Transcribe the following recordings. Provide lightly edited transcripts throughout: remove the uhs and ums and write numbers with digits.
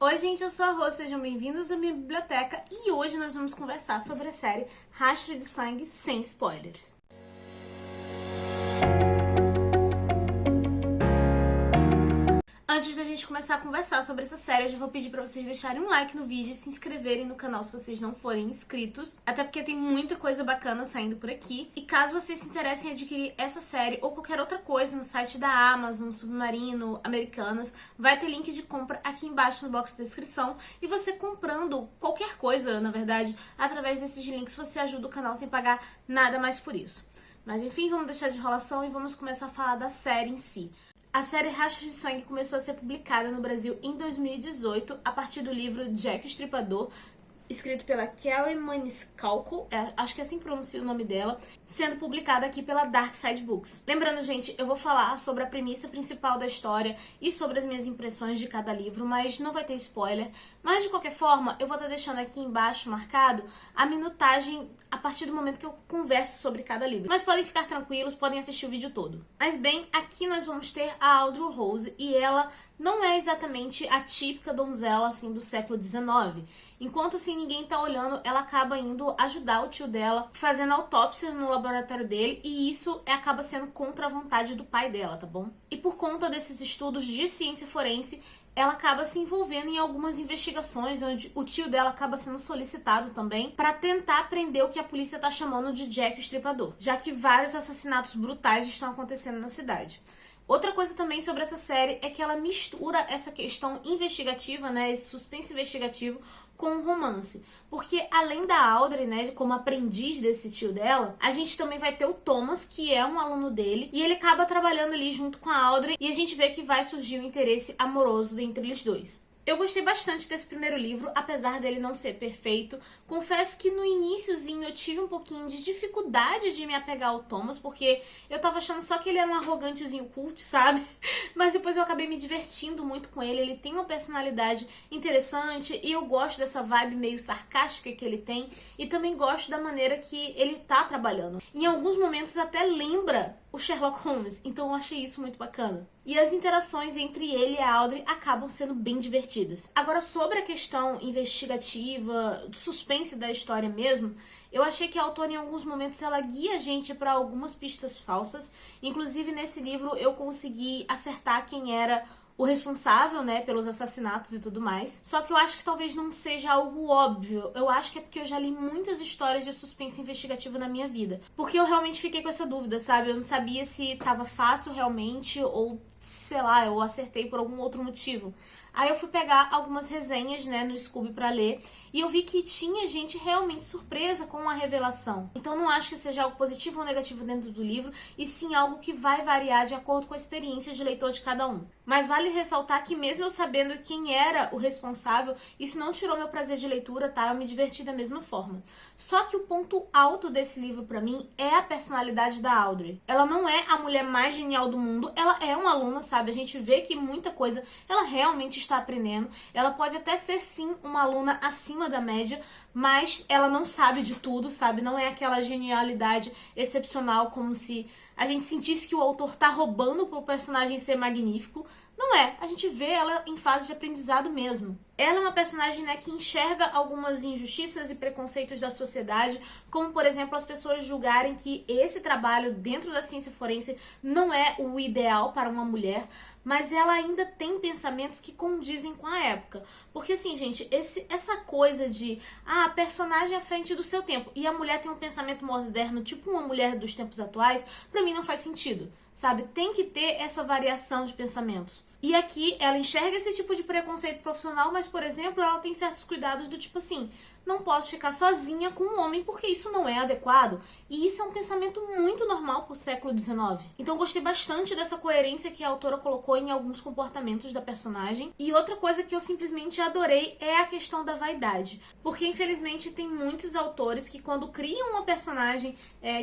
Oi gente, eu sou a Rô, sejam bem-vindos à minha biblioteca e hoje nós vamos conversar sobre a série Rastro de Sangue sem spoilers. Antes da gente começar a conversar sobre essa série, eu já vou pedir pra vocês deixarem um like no vídeo e se inscreverem no canal se vocês não forem inscritos, até porque tem muita coisa bacana saindo por aqui. E caso vocês se interessem em adquirir essa série ou qualquer outra coisa no site da Amazon, Submarino, Americanas, vai ter link de compra aqui embaixo no box de descrição. E você comprando qualquer coisa, na verdade, através desses links, você ajuda o canal sem pagar nada mais por isso. Mas enfim, vamos deixar de enrolação e vamos começar a falar da série em si. A série Rastro de Sangue começou a ser publicada no Brasil em 2018, a partir do livro Jack o Estripador, escrito pela Carrie Maniscalco, acho que é assim que pronuncia o nome dela, sendo publicada aqui pela Dark Side Books. Lembrando, gente, eu vou falar sobre a premissa principal da história e sobre as minhas impressões de cada livro, mas não vai ter spoiler. Mas, de qualquer forma, eu vou estar deixando aqui embaixo marcado a minutagem a partir do momento que eu converso sobre cada livro. Mas podem ficar tranquilos, podem assistir o vídeo todo. Mas bem, aqui nós vamos ter a Audrey Rose e ela não é exatamente a típica donzela assim do século XIX. Enquanto assim ninguém tá olhando, ela acaba indo ajudar o tio dela, fazendo autópsia no laboratório dele, e isso acaba sendo contra a vontade do pai dela, tá bom? E por conta desses estudos de ciência forense, ela acaba se envolvendo em algumas investigações, onde o tio dela acaba sendo solicitado também para tentar prender o que a polícia tá chamando de Jack o Estripador, já que vários assassinatos brutais estão acontecendo na cidade. Outra coisa também sobre essa série é que ela mistura essa questão investigativa, né, esse suspense investigativo, com o romance. Porque além da Audrey, né, como aprendiz desse tio dela, a gente também vai ter o Thomas, que é um aluno dele, e ele acaba trabalhando ali junto com a Audrey, e a gente vê que vai surgir um interesse amoroso entre eles dois. Eu gostei bastante desse primeiro livro, apesar dele não ser perfeito. Confesso que no iniciozinho eu tive um pouquinho de dificuldade de me apegar ao Thomas, porque eu tava achando só que ele era um arrogantezinho cult, sabe? Mas depois eu acabei me divertindo muito com ele. Ele tem uma personalidade interessante e eu gosto dessa vibe meio sarcástica que ele tem. E também gosto da maneira que ele tá trabalhando. Em alguns momentos até lembra o Sherlock Holmes, então eu achei isso muito bacana. E as interações entre ele e a Audrey acabam sendo bem divertidas. Agora, sobre a questão investigativa, do suspense da história mesmo, eu achei que a autora em alguns momentos ela guia a gente para algumas pistas falsas. Inclusive nesse livro eu consegui acertar quem era o responsável, né, pelos assassinatos e tudo mais. Só que eu acho que talvez não seja algo óbvio. Eu acho que é porque eu já li muitas histórias de suspense investigativo na minha vida. Porque eu realmente fiquei com essa dúvida, sabe? Eu não sabia se tava fácil realmente ou, sei lá, eu acertei por algum outro motivo. Aí eu fui pegar algumas resenhas, né, no Scooby pra ler, e eu vi que tinha gente realmente surpresa com a revelação. Então não acho que seja algo positivo ou negativo dentro do livro, e sim algo que vai variar de acordo com a experiência de leitor de cada um. Mas vale ressaltar que mesmo eu sabendo quem era o responsável, isso não tirou meu prazer de leitura, tá? Eu me diverti da mesma forma. Só que o ponto alto desse livro pra mim é a personalidade da Audrey. Ela não é a mulher mais genial do mundo, ela é uma aluna, sabe? A gente vê que muita coisa ela realmente está aprendendo. Ela pode até ser sim uma aluna acima da média, mas ela não sabe de tudo, sabe? Não é aquela genialidade excepcional como se a gente sentisse que o autor tá roubando pro personagem ser magnífico. Não é, a gente vê ela em fase de aprendizado mesmo. Ela é uma personagem, né, que enxerga algumas injustiças e preconceitos da sociedade, como, por exemplo, as pessoas julgarem que esse trabalho dentro da ciência forense não é o ideal para uma mulher, mas ela ainda tem pensamentos que condizem com a época. Porque, assim, gente, essa coisa de a personagem à frente do seu tempo e a mulher tem um pensamento moderno, tipo uma mulher dos tempos atuais, pra mim não faz sentido, sabe? Tem que ter essa variação de pensamentos. E aqui ela enxerga esse tipo de preconceito profissional, mas, por exemplo, ela tem certos cuidados do tipo assim, não posso ficar sozinha com um homem porque isso não é adequado. E isso é um pensamento muito normal pro século XIX. Então gostei bastante dessa coerência que a autora colocou em alguns comportamentos da personagem. E outra coisa que eu simplesmente adorei é a questão da vaidade. Porque infelizmente tem muitos autores que quando criam uma personagem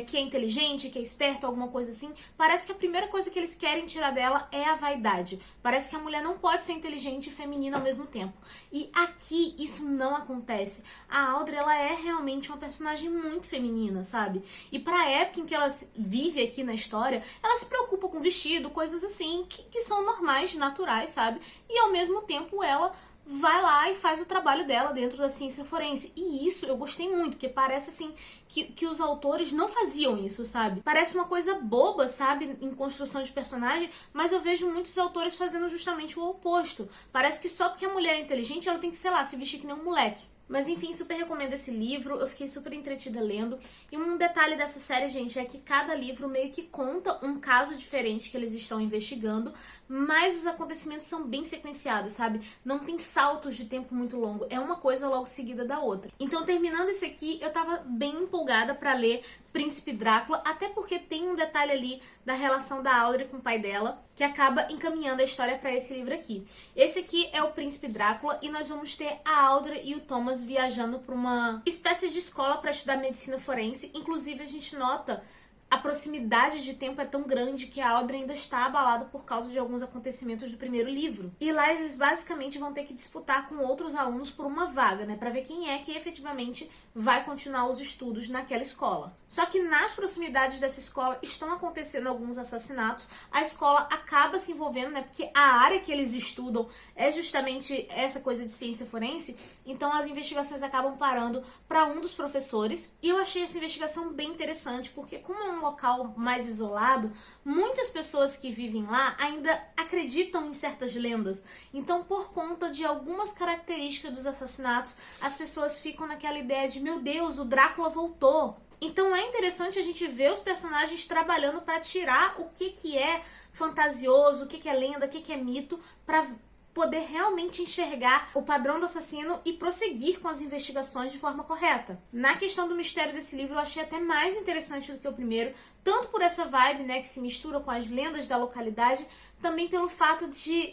que é inteligente, que é esperto, alguma coisa assim, parece que a primeira coisa que eles querem tirar dela é a vaidade. Parece que a mulher não pode ser inteligente e feminina ao mesmo tempo. E aqui isso não acontece. A Audrey, ela é realmente uma personagem muito feminina, sabe? E pra época em que ela vive aqui na história, ela se preocupa com vestido, coisas assim, que são normais, naturais, sabe? E ao mesmo tempo ela vai lá e faz o trabalho dela dentro da ciência forense. E isso eu gostei muito, porque parece assim que os autores não faziam isso, sabe? Parece uma coisa boba, sabe, em construção de personagem, mas eu vejo muitos autores fazendo justamente o oposto. Parece que só porque a mulher é inteligente, ela tem que, sei lá, se vestir que nem um moleque. Mas enfim, super recomendo esse livro, eu fiquei super entretida lendo. E um detalhe dessa série, gente, é que cada livro meio que conta um caso diferente que eles estão investigando, mas os acontecimentos são bem sequenciados, sabe? Não tem saltos de tempo muito longo, é uma coisa logo seguida da outra. Então, terminando esse aqui, eu tava bem empolgada pra ler Príncipe Drácula, até porque tem um detalhe ali da relação da Audrey com o pai dela, que acaba encaminhando a história pra esse livro aqui. Esse aqui é o Príncipe Drácula e nós vamos ter a Audrey e o Thomas viajando pra uma espécie de escola pra estudar medicina forense. Inclusive, a gente nota a proximidade de tempo é tão grande que a Audrey ainda está abalada por causa de alguns acontecimentos do primeiro livro. E lá eles basicamente vão ter que disputar com outros alunos por uma vaga, né? Pra ver quem é que efetivamente vai continuar os estudos naquela escola. Só que nas proximidades dessa escola estão acontecendo alguns assassinatos. A escola acaba se envolvendo, né? Porque a área que eles estudam é justamente essa coisa de ciência forense. Então as investigações acabam parando para um dos professores. E eu achei essa investigação bem interessante, porque como é um local mais isolado, muitas pessoas que vivem lá ainda acreditam em certas lendas. Então, por conta de algumas características dos assassinatos, as pessoas ficam naquela ideia de, meu Deus, o Drácula voltou. Então é interessante a gente ver os personagens trabalhando para tirar o que é fantasioso, o que é lenda, o que é mito, para poder realmente enxergar o padrão do assassino e prosseguir com as investigações de forma correta. Na questão do mistério desse livro, eu achei até mais interessante do que o primeiro, tanto por essa vibe, né, que se mistura com as lendas da localidade, também pelo fato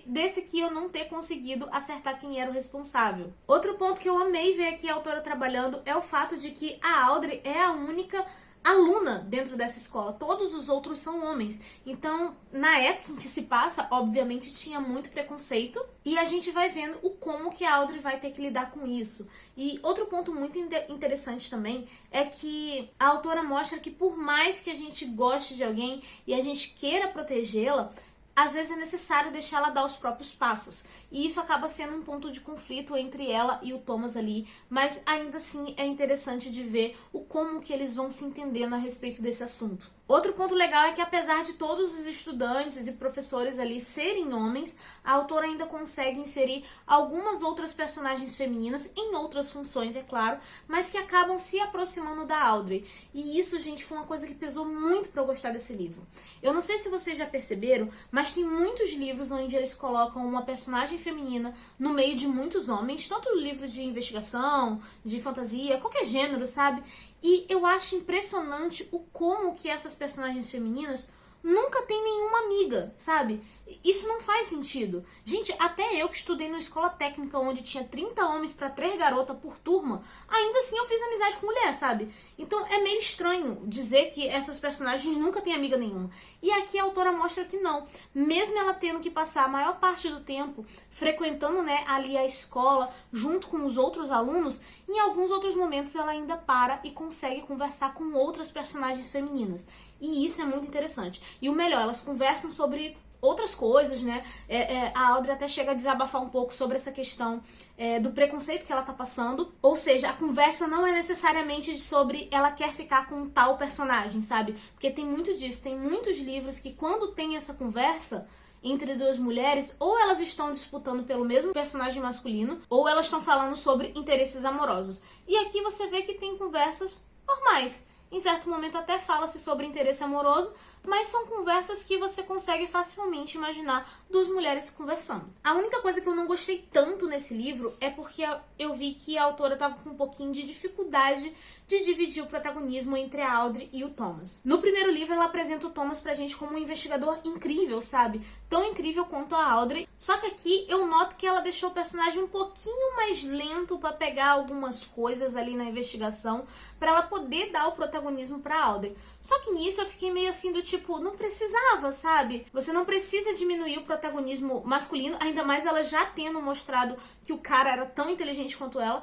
desse aqui eu não ter conseguido acertar quem era o responsável. Outro ponto que eu amei ver aqui a autora trabalhando é o fato de que a Audrey é a única aluna dentro dessa escola, todos os outros são homens. Então, na época em que se passa, obviamente tinha muito preconceito, e a gente vai vendo o como que a Audrey vai ter que lidar com isso. E outro ponto muito interessante também é que a autora mostra que por mais que a gente goste de alguém e a gente queira protegê-la, às vezes é necessário deixar ela dar os próprios passos. E isso acaba sendo um ponto de conflito entre ela e o Thomas ali, mas ainda assim é interessante de ver o como que eles vão se entendendo a respeito desse assunto. Outro ponto legal é que apesar de todos os estudantes e professores ali serem homens, a autora ainda consegue inserir algumas outras personagens femininas em outras funções, é claro, mas que acabam se aproximando da Audrey. E isso, gente, foi uma coisa que pesou muito pra eu gostar desse livro. Eu não sei se vocês já perceberam, mas tem muitos livros onde eles colocam uma personagem feminina no meio de muitos homens, tanto livro de investigação, de fantasia, qualquer gênero, sabe? E eu acho impressionante o como que essas personagens femininas nunca têm nenhuma amiga, sabe? Isso não faz sentido. Gente, até eu que estudei numa escola técnica onde tinha 30 homens pra 3 garotas por turma, ainda assim eu fiz amizade com mulher, sabe? Então é meio estranho dizer que essas personagens nunca têm amiga nenhuma. E aqui a autora mostra que não. Mesmo ela tendo que passar a maior parte do tempo frequentando, né, ali a escola, junto com os outros alunos, em alguns outros momentos ela ainda para e consegue conversar com outras personagens femininas. E isso é muito interessante. E o melhor, elas conversam sobre outras coisas, né? A Audrey até chega a desabafar um pouco sobre essa questão do preconceito que ela tá passando. Ou seja, a conversa não é necessariamente sobre ela quer ficar com tal personagem, sabe? Porque tem muito disso. Tem muitos livros que quando tem essa conversa entre duas mulheres, ou elas estão disputando pelo mesmo personagem masculino, ou elas estão falando sobre interesses amorosos. E aqui você vê que tem conversas normais. Em certo momento até fala-se sobre interesse amoroso, mas são conversas que você consegue facilmente imaginar duas mulheres conversando. A única coisa que eu não gostei tanto nesse livro é porque eu vi que a autora estava com um pouquinho de dificuldade de dividir o protagonismo entre a Audrey e o Thomas. No primeiro livro, ela apresenta o Thomas pra gente como um investigador incrível, sabe? Tão incrível quanto a Audrey. Só que aqui eu noto que ela deixou o personagem um pouquinho mais lento pra pegar algumas coisas ali na investigação, pra ela poder dar o protagonismo pra Audrey. Só que nisso eu fiquei meio assim do tipo, não precisava, sabe? Você não precisa diminuir o protagonismo masculino, ainda mais ela já tendo mostrado que o cara era tão inteligente quanto ela,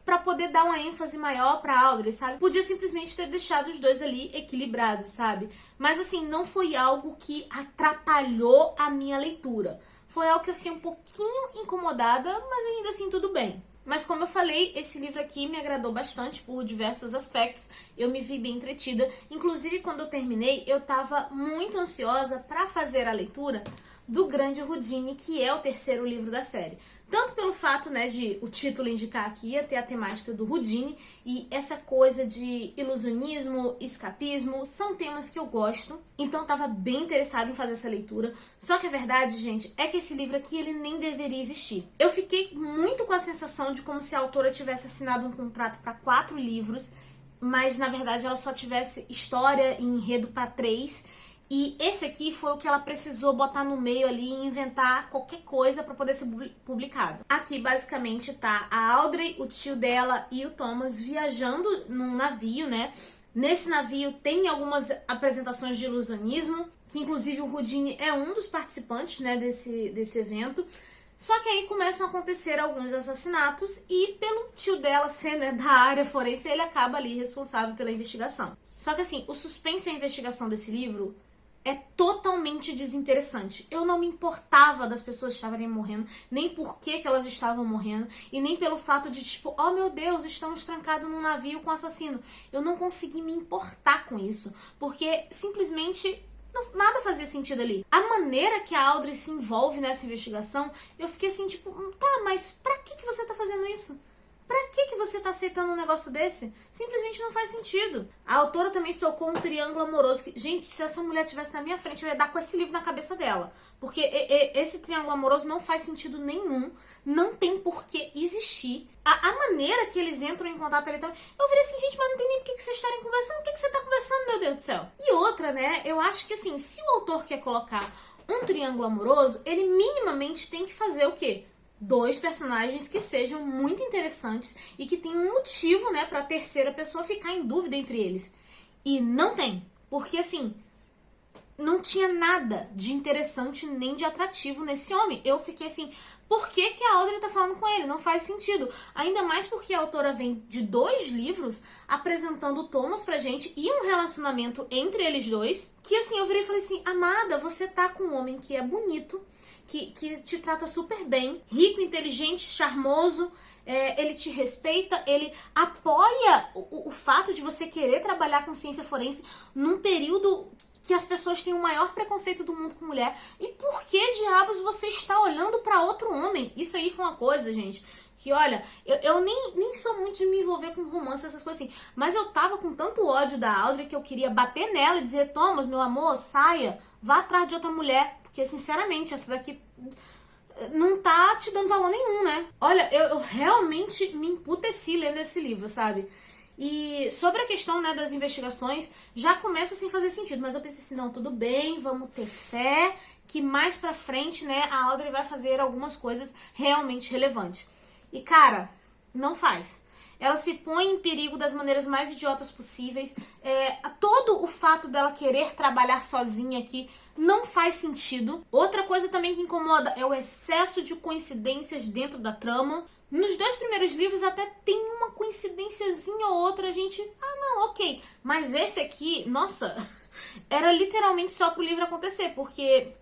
pra poder dar uma ênfase maior pra Audrey, sabe? Podia simplesmente ter deixado os dois ali equilibrados, sabe? Mas assim, não foi algo que atrapalhou a minha leitura. foi algo que eu fiquei um pouquinho incomodada, mas ainda assim tudo bem. Mas como eu falei, esse livro aqui me agradou bastante por diversos aspectos, eu me vi bem entretida. Inclusive, quando eu terminei, eu tava muito ansiosa para fazer a leitura do Grande Houdini, que é o terceiro livro da série. Tanto pelo fato, né, de o título indicar que ia ter a temática do Houdini, e essa coisa de ilusionismo, escapismo, são temas que eu gosto. Então eu tava bem interessada em fazer essa leitura. Só que a verdade, gente, é que esse livro aqui, ele nem deveria existir. Eu fiquei muito com a sensação de como se a autora tivesse assinado um contrato para 4 livros, mas na verdade ela só tivesse história e enredo para 3. E esse aqui foi o que ela precisou botar no meio ali e inventar qualquer coisa para poder ser publicado. Aqui basicamente tá a Audrey, o tio dela e o Thomas viajando num navio, né? Nesse navio tem algumas apresentações de ilusionismo, que inclusive o Houdini é um dos participantes, né, desse evento. Só que aí começam a acontecer alguns assassinatos e pelo tio dela sendo da área forense, ele acaba ali responsável pela investigação. Só que assim, o suspense e a investigação desse livro é totalmente desinteressante. Eu não me importava das pessoas estarem morrendo, nem por que elas estavam morrendo, e nem pelo fato de, tipo, oh meu Deus, estamos trancados num navio com um assassino. Eu não consegui me importar com isso, porque simplesmente nada fazia sentido ali. A maneira que a Audrey se envolve nessa investigação, eu fiquei assim, tipo, tá, mas pra que você tá fazendo isso? Pra que você tá aceitando um negócio desse? Simplesmente não faz sentido. A autora também socou um triângulo amoroso que, gente, se essa mulher estivesse na minha frente, eu ia dar com esse livro na cabeça dela. Porque esse triângulo amoroso não faz sentido nenhum. Não tem por que existir. A maneira que eles entram em contato ali também. Eu virei assim, gente, mas não tem nem por que vocês estarem conversando. O que você tá conversando, meu Deus do céu? E outra, né? Eu acho que assim, se o autor quer colocar um triângulo amoroso, ele minimamente tem que fazer o quê? 2 personagens que sejam muito interessantes e que tenham um motivo, né, pra terceira pessoa ficar em dúvida entre eles. E não tem. Porque, assim, não tinha nada de interessante nem de atrativo nesse homem. Eu fiquei assim, por que a Audrey tá falando com ele? Não faz sentido. Ainda mais porque a autora vem de 2 livros apresentando o Thomas pra gente e um relacionamento entre eles dois. Que, assim, eu virei e falei assim, amada, você tá com um homem que é bonito, que te trata super bem, rico, inteligente, charmoso, ele te respeita, ele apoia o fato de você querer trabalhar com ciência forense num período que as pessoas têm o maior preconceito do mundo com mulher. E por que diabos você está olhando para outro homem? Isso aí foi uma coisa, gente, que olha, eu nem sou muito de me envolver com romance, essas coisas assim, mas eu tava com tanto ódio da Audrey que eu queria bater nela e dizer, Thomas, meu amor, saia, vá atrás de outra mulher. Porque, sinceramente, essa daqui não tá te dando valor nenhum, né? Olha, eu realmente me emputeci lendo esse livro, sabe? E sobre a questão, né, das investigações, já começa sem fazer sentido. Mas eu pensei assim, não, tudo bem, vamos ter fé, que mais pra frente, né, a Audrey vai fazer algumas coisas realmente relevantes. E, cara, não faz. Ela se põe em perigo das maneiras mais idiotas possíveis. Todo o fato dela querer trabalhar sozinha aqui não faz sentido. Outra coisa também que incomoda é o excesso de coincidências dentro da trama. Nos 2 primeiros livros até tem uma coincidênciazinha ou outra, a gente... Ah, não, ok. Mas esse aqui, nossa, era literalmente só pro livro acontecer, porque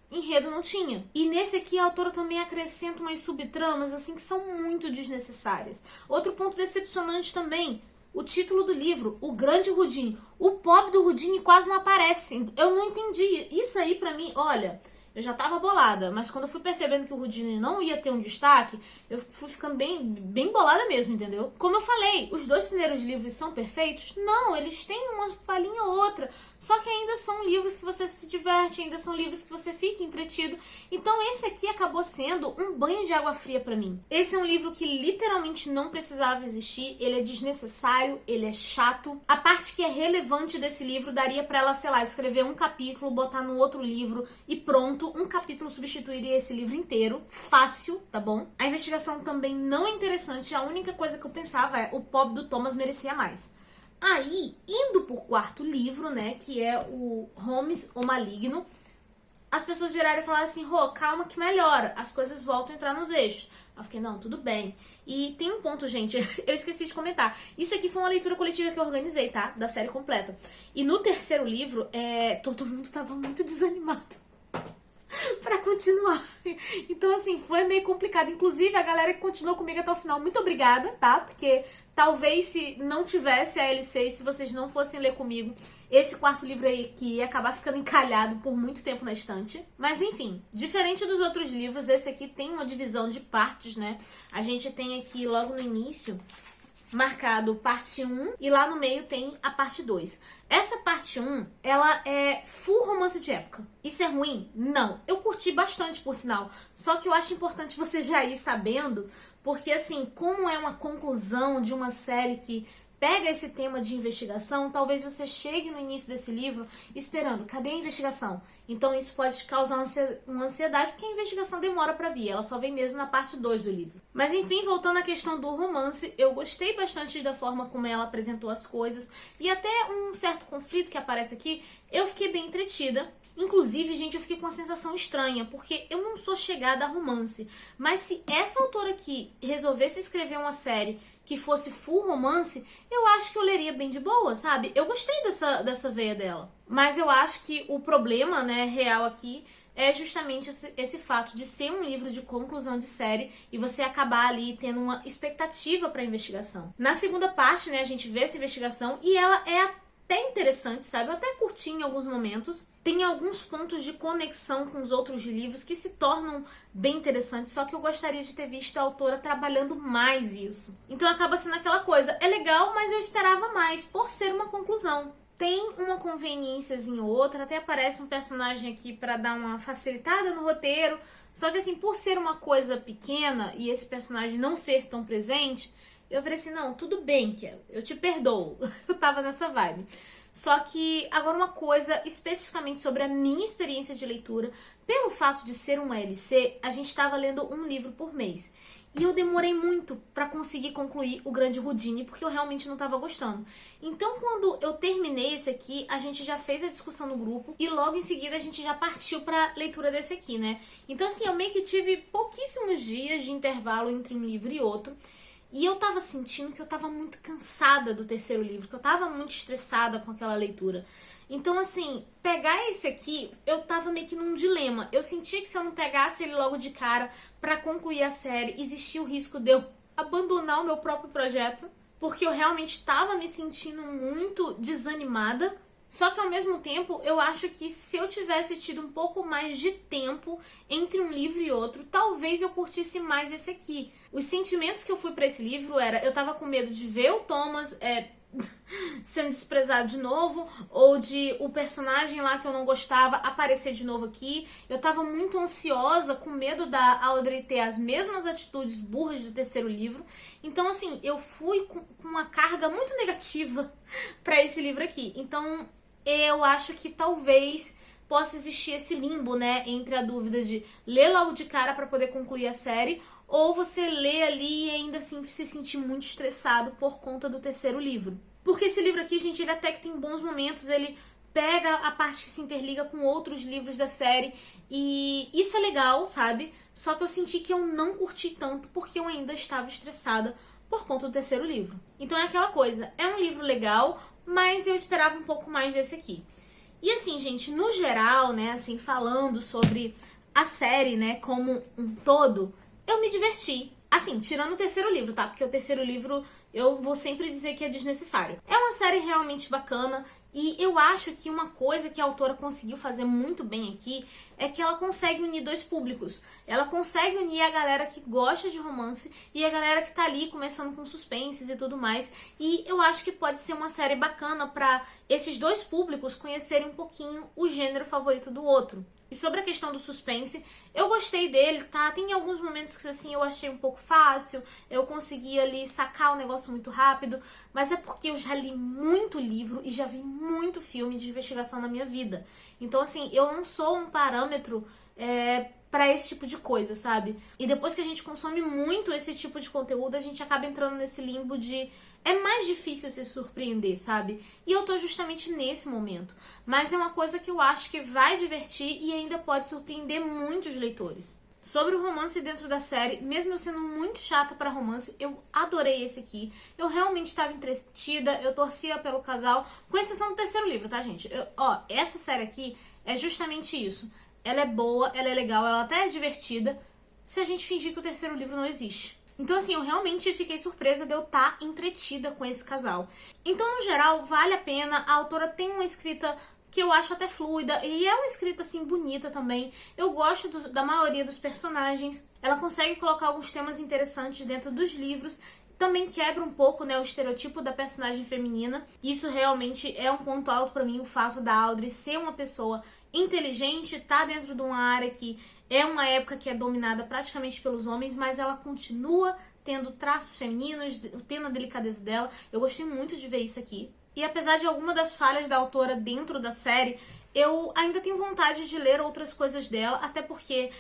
enredo não tinha. E nesse aqui a autora também acrescenta umas subtramas, assim, que são muito desnecessárias. Outro ponto decepcionante também, o título do livro, O Grande Houdini. O pobre do Houdini quase não aparece. Eu não entendi. Isso aí pra mim, olha, eu já tava bolada, mas quando eu fui percebendo que o Houdini não ia ter um destaque, eu fui ficando bem bolada mesmo, entendeu? Como eu falei, os 2 primeiros livros são perfeitos? Não, eles têm uma palhinha ou outra, só que ainda são livros que você se diverte, ainda são livros que você fica entretido. Então esse aqui acabou sendo um banho de água fria pra mim. Esse é um livro que literalmente não precisava existir, ele é desnecessário, ele é chato. A parte que é relevante desse livro daria pra ela, sei lá, escrever um capítulo, botar no outro livro e pronto, um capítulo substituiria esse livro inteiro. Fácil, tá bom? A investigação também não é interessante, a única coisa que eu pensava é o pobre do Thomas merecia mais. Aí, indo por 4º livro, né, que é o Holmes, o Maligno, as pessoas viraram e falaram assim, Rô, calma que melhora, as coisas voltam a entrar nos eixos. Eu fiquei, não, tudo bem. E tem um ponto, gente, eu esqueci de comentar. Isso aqui foi uma leitura coletiva que eu organizei, tá? Da série completa. E no 3º livro, todo mundo tava muito desanimado. pra continuar. Então, assim, foi meio complicado. Inclusive, a galera que continuou comigo até o final, muito obrigada, tá? Porque talvez se não tivesse a LC e se vocês não fossem ler comigo, esse quarto livro aí que ia acabar ficando encalhado por muito tempo na estante. Mas enfim, diferente dos outros livros, esse aqui tem uma divisão de partes, né? A gente tem aqui logo no início marcado parte 1 e lá no meio tem a parte 2. Essa parte 1, ela é full romance de época. Isso é ruim? Não. Eu curti bastante, por sinal. Só que eu acho importante você já ir sabendo, porque assim, como é uma conclusão de uma série que pega esse tema de investigação, talvez você chegue no início desse livro esperando, cadê a investigação? Então isso pode te causar uma ansiedade, porque a investigação demora pra vir, ela só vem mesmo na parte 2 do livro. Mas enfim, voltando à questão do romance, eu gostei bastante da forma como ela apresentou as coisas, e até um certo conflito que aparece aqui, eu fiquei bem entretida. Inclusive, gente, eu fiquei com uma sensação estranha, porque eu não sou chegada a romance, mas se essa autora aqui resolvesse escrever uma série que fosse full romance, eu acho que eu leria bem de boa, sabe? Eu gostei dessa veia dela. Mas eu acho que o problema, né, real aqui é justamente esse fato de ser um livro de conclusão de série e você acabar ali tendo uma expectativa para a investigação. Na segunda parte, né, a gente vê essa investigação e ela é até interessante, sabe? Eu até curti em alguns momentos. Tem alguns pontos de conexão com os outros livros que se tornam bem interessantes, só que eu gostaria de ter visto a autora trabalhando mais isso. Então acaba sendo aquela coisa, é legal, mas eu esperava mais, por ser uma conclusão. Tem uma conveniênciazinha ou outra, até aparece um personagem aqui para dar uma facilitada no roteiro, só que assim, por ser uma coisa pequena e esse personagem não ser tão presente, eu falei assim, não, tudo bem, Kel, eu te perdoo. Eu tava nessa vibe. Só que, agora uma coisa especificamente sobre a minha experiência de leitura, pelo fato de ser uma LC, a gente estava lendo um livro por mês. E eu demorei muito para conseguir concluir o Grande Houdini, porque eu realmente não estava gostando. Então, quando eu terminei esse aqui, a gente já fez a discussão no grupo e logo em seguida a gente já partiu para leitura desse aqui, né? Então, assim, eu meio que tive pouquíssimos dias de intervalo entre um livro e outro. E eu tava sentindo que eu tava muito cansada do terceiro livro, que eu tava muito estressada com aquela leitura. Então, assim, pegar esse aqui, eu tava meio que num dilema. Eu sentia que se eu não pegasse ele logo de cara pra concluir a série, existia o risco de eu abandonar o meu próprio projeto, porque eu realmente tava me sentindo muito desanimada. Só que ao mesmo tempo, eu acho que se eu tivesse tido um pouco mais de tempo entre um livro e outro, talvez eu curtisse mais esse aqui. Os sentimentos que eu fui pra esse livro era, eu tava com medo de ver o Thomas sendo desprezado de novo, ou de o personagem lá que eu não gostava aparecer de novo aqui. Eu tava muito ansiosa, com medo da Audrey ter as mesmas atitudes burras do terceiro livro. Então, assim, eu fui com uma carga muito negativa pra esse livro aqui. Então, eu acho que talvez possa existir esse limbo, né, entre a dúvida de ler logo de cara pra poder concluir a série, ou você lê ali e ainda assim se sentir muito estressado por conta do terceiro livro. Porque esse livro aqui, gente, ele até que tem bons momentos, ele pega a parte que se interliga com outros livros da série e isso é legal, sabe? Só que eu senti que eu não curti tanto porque eu ainda estava estressada por conta do terceiro livro. Então é aquela coisa, é um livro legal, mas eu esperava um pouco mais desse aqui. E assim, gente, no geral, né, assim, falando sobre a série, né, como um todo, eu me diverti. Assim, tirando o terceiro livro, tá? Porque o terceiro livro eu vou sempre dizer que é desnecessário. É uma série realmente bacana e eu acho que uma coisa que a autora conseguiu fazer muito bem aqui é que ela consegue unir dois públicos. Ela consegue unir a galera que gosta de romance e a galera que tá ali começando com suspenses e tudo mais. E eu acho que pode ser uma série bacana pra esses dois públicos conhecerem um pouquinho o gênero favorito do outro. E sobre a questão do suspense, eu gostei dele, tá? Tem alguns momentos que, assim, eu achei um pouco fácil, eu consegui ali sacar o negócio muito rápido, mas é porque eu já li muito livro e já vi muito filme de investigação na minha vida. Então, assim, eu não sou um parâmetro pra esse tipo de coisa, sabe? E depois que a gente consome muito esse tipo de conteúdo, a gente acaba entrando nesse limbo de... é mais difícil se surpreender, sabe? E eu tô justamente nesse momento. Mas é uma coisa que eu acho que vai divertir e ainda pode surpreender muitos leitores. Sobre o romance dentro da série, mesmo eu sendo muito chata pra romance, eu adorei esse aqui. Eu realmente estava entretida, eu torcia pelo casal, com exceção do terceiro livro, tá, gente? Essa série aqui é justamente isso. ela é boa, ela é legal, ela até é divertida, se a gente fingir que o terceiro livro não existe. Então, assim, eu realmente fiquei surpresa de eu estar entretida com esse casal. Então, no geral, vale a pena. A autora tem uma escrita que eu acho até fluida, e é uma escrita, assim, bonita também. Eu gosto da maioria dos personagens. Ela consegue colocar alguns temas interessantes dentro dos livros. Também quebra um pouco, né, o estereotipo da personagem feminina. Isso realmente é um ponto alto pra mim, o fato da Audrey ser uma pessoa inteligente, tá dentro de uma área que é uma época que é dominada praticamente pelos homens, mas ela continua tendo traços femininos, tendo a delicadeza dela. Eu gostei muito de ver isso aqui. E apesar de alguma das falhas da autora dentro da série, eu ainda tenho vontade de ler outras coisas dela, até porque,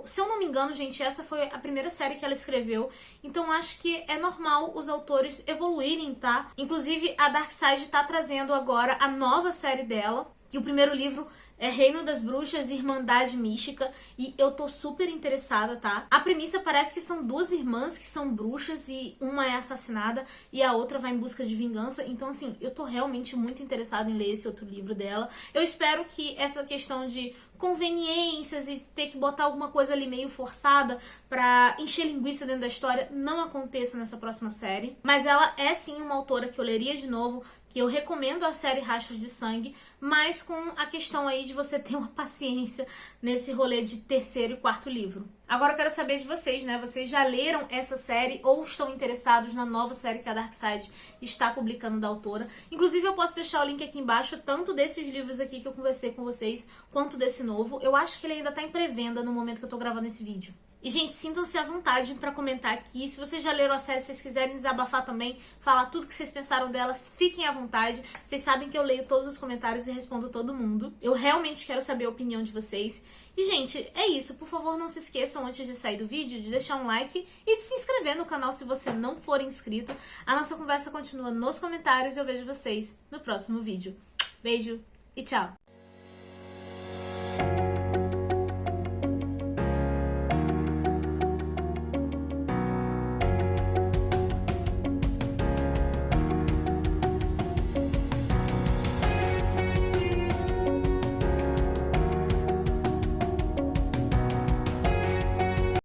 se eu não me engano, gente, essa foi a primeira série que ela escreveu, então acho que é normal os autores evoluírem, tá? Inclusive, a Darkseid tá trazendo agora a nova série dela, que o primeiro livro é Reino das Bruxas e Irmandade Mística, e eu tô super interessada, tá? A premissa parece que são duas irmãs que são bruxas e uma é assassinada e a outra vai em busca de vingança. Então, assim, eu tô realmente muito interessada em ler esse outro livro dela. Eu espero que essa questão de conveniências e ter que botar alguma coisa ali meio forçada pra encher linguiça dentro da história não aconteça nessa próxima série. Mas ela é sim uma autora que eu leria de novo, que eu recomendo a série Rastros de Sangue, mas com a questão aí de você ter uma paciência nesse rolê de terceiro e quarto livro. Agora eu quero saber de vocês, né? Vocês já leram essa série ou estão interessados na nova série que a Darkseid está publicando da autora? Inclusive eu posso deixar o link aqui embaixo, tanto desses livros aqui que eu conversei com vocês, quanto desse novo. Eu acho que ele ainda tá em pré-venda no momento que eu tô gravando esse vídeo. E, gente, sintam-se à vontade pra comentar aqui. Se vocês já leram a série, se vocês quiserem desabafar também, falar tudo que vocês pensaram dela, fiquem à vontade. Vocês sabem que eu leio todos os comentários e respondo todo mundo. Eu realmente quero saber a opinião de vocês. E, gente, é isso. Por favor, não se esqueçam, antes de sair do vídeo, de deixar um like e de se inscrever no canal se você não for inscrito. A nossa conversa continua nos comentários e eu vejo vocês no próximo vídeo. Beijo e tchau!